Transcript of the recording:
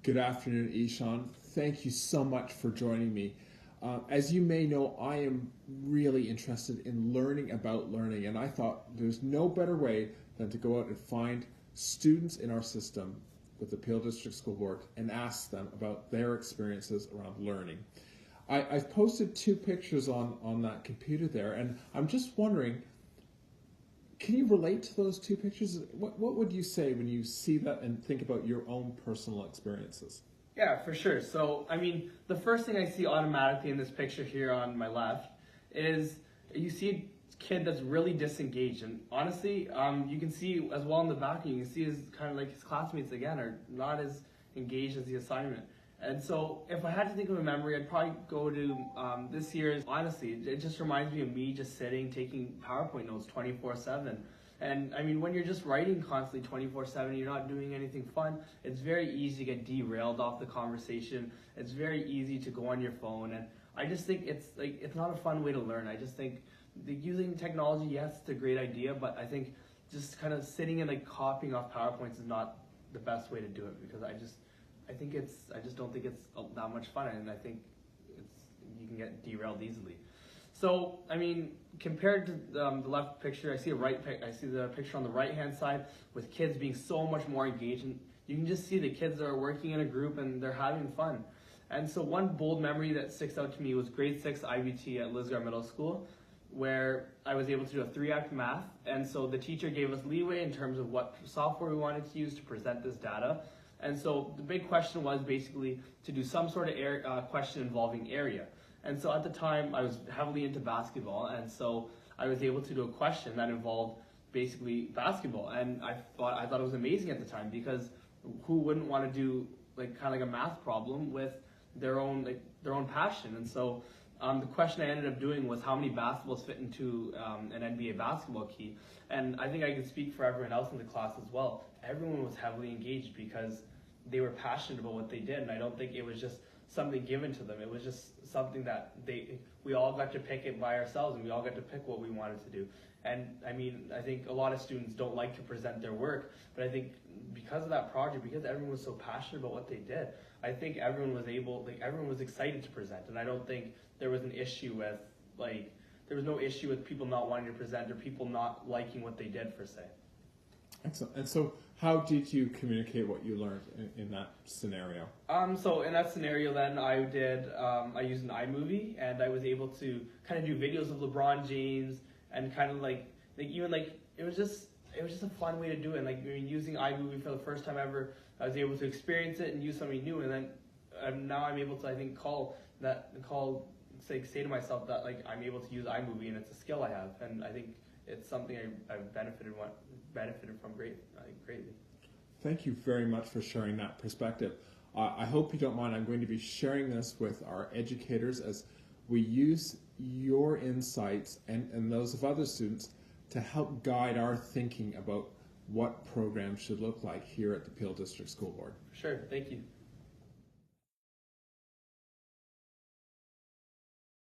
Good afternoon, Ishan. Thank you so much for joining me. As you may know, I am really interested in learning about learning, and I thought there's no better way than to go out and find students in our system with the Peel District School Board and ask them about their experiences around learning. I've posted two pictures on that computer there, and I'm just wondering, can you relate to those two pictures? What would you say when you see that and think about your own personal experiences? Yeah, for sure. So, I mean, the first thing I see automatically in this picture here on my left is you see a kid that's really disengaged. And honestly, you can see as well in the back, you can see his kind of like his classmates again are not as engaged as the assignment. And so if I had to think of a memory, I'd probably go to this year's, honestly, it just reminds me of me just sitting, taking PowerPoint notes 24/7. And I mean, when you're just writing constantly 24/7, you're not doing anything fun, it's very easy to get derailed off the conversation. It's very easy to go on your phone. And I just think it's not a fun way to learn. I just think using technology, yes, it's a great idea, but I think just kind of sitting and like copying off PowerPoints is not the best way to do it, because I just don't think it's that much fun, and I think you can get derailed easily. So, I mean, compared to the left picture, I see the picture on the right-hand side with kids being so much more engaged, and you can just see the kids are working in a group and they're having fun. And so one bold memory that sticks out to me was grade 6 IBT at Lisgar Middle School, where I was able to do a 3-act math, and so the teacher gave us leeway in terms of what software we wanted to use to present this data. And so the big question was basically to do some sort of question involving area. And so at the time, I was heavily into basketball, and so I was able to do a question that involved basically basketball. And I thought it was amazing at the time, because who wouldn't want to do like kind of like a math problem with their own passion? And so the question I ended up doing was how many basketballs fit into an NBA basketball key. And I think I could speak for everyone else in the class as well. Everyone was heavily engaged because they were passionate about what they did, and I don't think it was just something given to them. It was just something that we all got to pick it by ourselves, and we all got to pick what we wanted to do. And I mean, I think a lot of students don't like to present their work, but I think because of that project, because everyone was so passionate about what they did, I think everyone was excited to present. And I don't think there was an issue with there was no issue with people not wanting to present or people not liking what they did, per se. Excellent. And so how did you communicate what you learned in that scenario? So in that scenario then I used an iMovie, and I was able to kind of do videos of LeBron James, and kind of it was just a fun way to do it. And using iMovie for the first time ever, I was able to experience it and use something new. And then now I'm able to, I think, say to myself that I'm able to use iMovie, and it's a skill I have, and I think it's something I've benefited from greatly. Thank you very much for sharing that perspective. I hope you don't mind. I'm going to be sharing this with our educators as we use your insights and those of other students to help guide our thinking about what programs should look like here at the Peel District School Board. Sure, thank you.